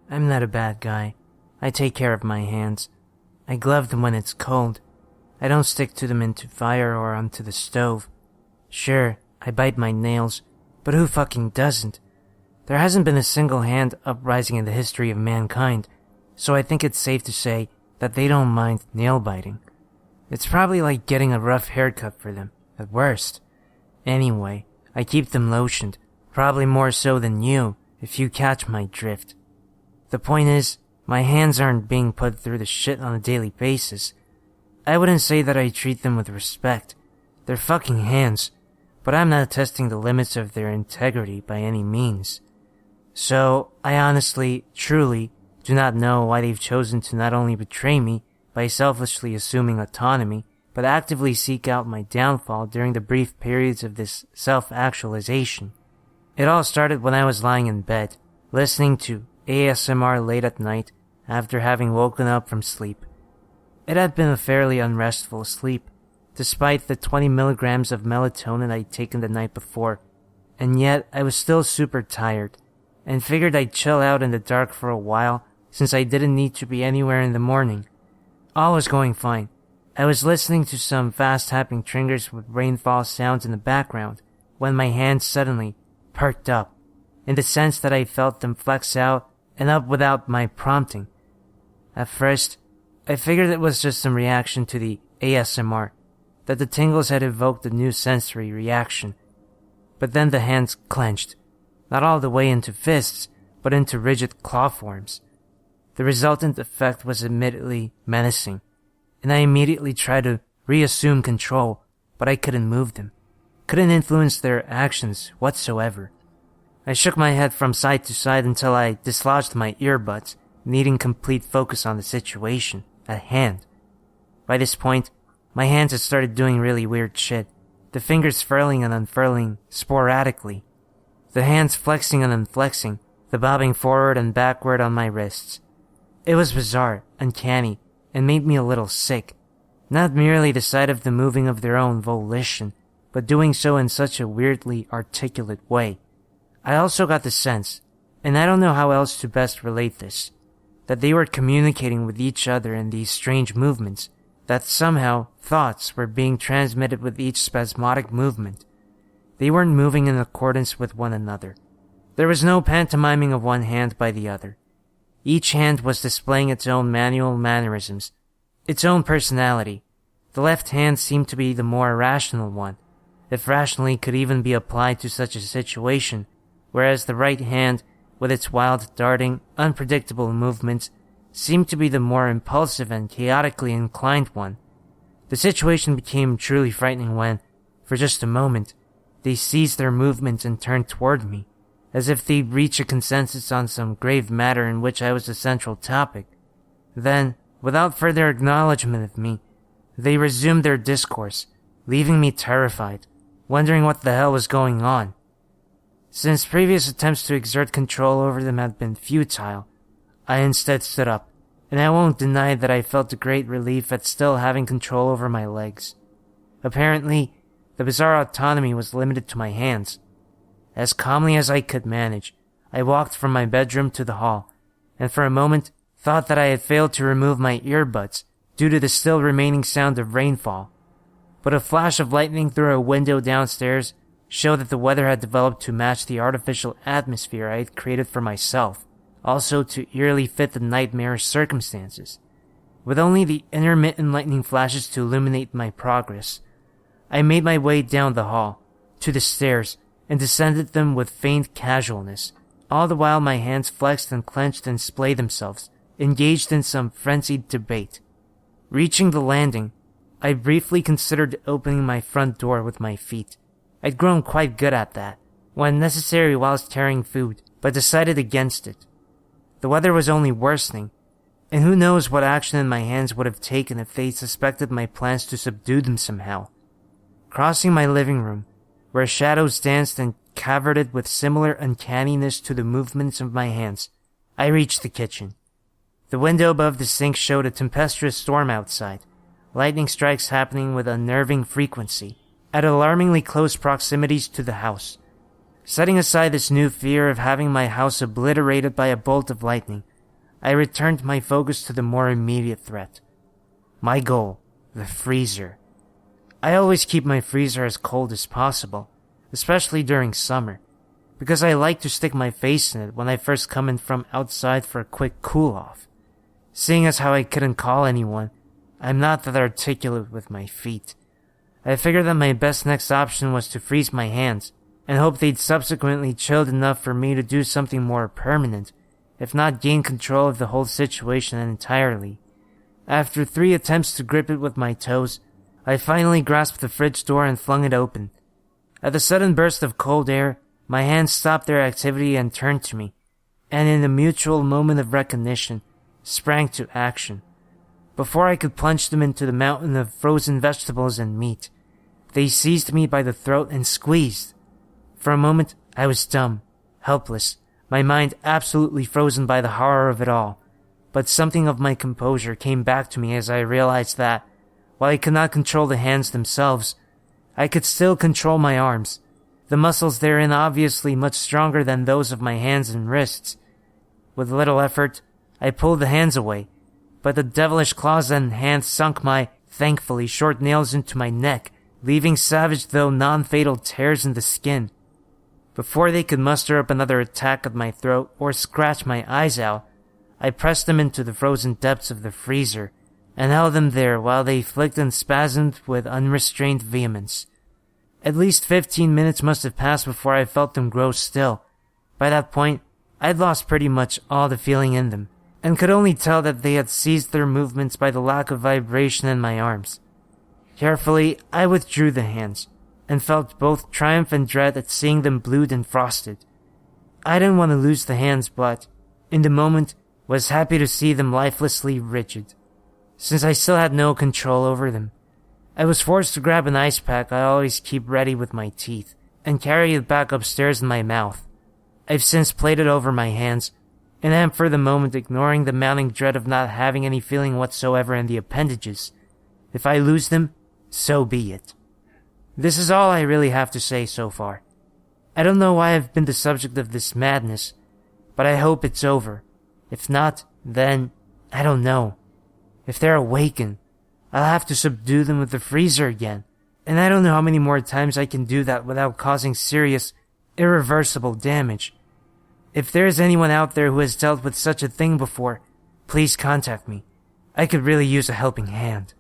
I'm not a bad guy. I take care of my hands. I glove them when it's cold. I don't stick to them into fire or onto the stove. Sure, I bite my nails, but who fucking doesn't? There hasn't been a single hand uprising in the history of mankind, so I think it's safe to say that they don't mind nail biting. It's probably like getting a rough haircut for them, at worst. Anyway, I keep them lotioned, probably more so than you, if you catch my drift. The point is, my hands aren't being put through the shit on a daily basis. I wouldn't say that I treat them with respect. They're fucking hands, but I'm not testing the limits of their integrity by any means. So, I honestly, truly, do not know why they've chosen to not only betray me by selfishly assuming autonomy, but actively seek out my downfall during the brief periods of this self-actualization. It all started when I was lying in bed, listening to ASMR late at night after having woken up from sleep. It had been a fairly unrestful sleep, despite the 20 milligrams of melatonin I'd taken the night before, and yet I was still super tired, and figured I'd chill out in the dark for a while since I didn't need to be anywhere in the morning. All was going fine. I was listening to some fast-tapping triggers with rainfall sounds in the background when my hands suddenly perked up, in the sense that I felt them flex out and up without my prompting. At first, I figured it was just some reaction to the ASMR, that the tingles had evoked a new sensory reaction. But then the hands clenched, not all the way into fists, but into rigid claw forms. The resultant effect was admittedly menacing, and I immediately tried to reassume control, but I couldn't move them, couldn't influence their actions whatsoever. I shook my head from side to side until I dislodged my earbuds, needing complete focus on the situation at hand. By this point, my hands had started doing really weird shit, the fingers furling and unfurling sporadically, the hands flexing and unflexing, the bobbing forward and backward on my wrists. It was bizarre, uncanny, and made me a little sick. Not merely the sight of them moving of their own volition, but doing so in such a weirdly articulate way. I also got the sense, and I don't know how else to best relate this, that they were communicating with each other in these strange movements, that somehow thoughts were being transmitted with each spasmodic movement. They weren't moving in accordance with one another. There was no pantomiming of one hand by the other. Each hand was displaying its own manual mannerisms, its own personality. The left hand seemed to be the more rational one, if rationally could even be applied to such a situation, whereas the right hand, with its wild, darting, unpredictable movements, seemed to be the more impulsive and chaotically inclined one. The situation became truly frightening when, for just a moment, they ceased their movements and turned toward me, as if they'd reach a consensus on some grave matter in which I was the central topic. Then, without further acknowledgement of me, they resumed their discourse, leaving me terrified, wondering what the hell was going on. Since previous attempts to exert control over them had been futile, I instead stood up, and I won't deny that I felt a great relief at still having control over my legs. Apparently, the bizarre autonomy was limited to my hands. As calmly as I could manage, I walked from my bedroom to the hall, and for a moment thought that I had failed to remove my earbuds due to the still remaining sound of rainfall. But a flash of lightning through a window downstairs showed that the weather had developed to match the artificial atmosphere I had created for myself, also to eerily fit the nightmarish circumstances. With only the intermittent lightning flashes to illuminate my progress, I made my way down the hall, to the stairs, and descended them with faint casualness, all the while my hands flexed and clenched and splayed themselves, engaged in some frenzied debate. Reaching the landing, I briefly considered opening my front door with my feet. I'd grown quite good at that, when necessary whilst carrying food, but decided against it. The weather was only worsening, and who knows what action my hands would have taken if they suspected my plans to subdue them somehow. Crossing my living room, where shadows danced and cavorted with similar uncanniness to the movements of my hands, I reached the kitchen. The window above the sink showed a tempestuous storm outside, lightning strikes happening with unnerving frequency, at alarmingly close proximities to the house. Setting aside this new fear of having my house obliterated by a bolt of lightning, I returned my focus to the more immediate threat. My goal, the freezer. I always keep my freezer as cold as possible, especially during summer, because I like to stick my face in it when I first come in from outside for a quick cool-off. Seeing as how I couldn't call anyone, I'm not that articulate with my feet. I figured that my best next option was to freeze my hands, and hope they'd subsequently chilled enough for me to do something more permanent, if not gain control of the whole situation entirely. After 3 attempts to grip it with my toes, I finally grasped the fridge door and flung it open. At the sudden burst of cold air, my hands stopped their activity and turned to me, and in a mutual moment of recognition, sprang to action. Before I could plunge them into the mountain of frozen vegetables and meat, they seized me by the throat and squeezed. For a moment, I was dumb, helpless, my mind absolutely frozen by the horror of it all. But something of my composure came back to me as I realized that, while I could not control the hands themselves, I could still control my arms, the muscles therein obviously much stronger than those of my hands and wrists. With little effort, I pulled the hands away, but the devilish claws and hands sunk my, thankfully, short nails into my neck, leaving savage though non-fatal tears in the skin. Before they could muster up another attack at my throat or scratch my eyes out, I pressed them into the frozen depths of the freezer and held them there while they flicked and spasmed with unrestrained vehemence. At least 15 minutes must have passed before I felt them grow still. By that point, I'd lost pretty much all the feeling in them, and could only tell that they had ceased their movements by the lack of vibration in my arms. Carefully, I withdrew the hands, and felt both triumph and dread at seeing them blued and frosted. I didn't want to lose the hands, but, in the moment, was happy to see them lifelessly rigid. Since I still had no control over them, I was forced to grab an ice pack I always keep ready with my teeth, and carry it back upstairs in my mouth. I've since played it over my hands, and am for the moment ignoring the mounting dread of not having any feeling whatsoever in the appendages. If I lose them, so be it. This is all I really have to say so far. I don't know why I've been the subject of this madness, but I hope it's over. If not, then, I don't know. If they're awakened, I'll have to subdue them with the freezer again, and I don't know how many more times I can do that without causing serious, irreversible damage. If there is anyone out there who has dealt with such a thing before, please contact me. I could really use a helping hand.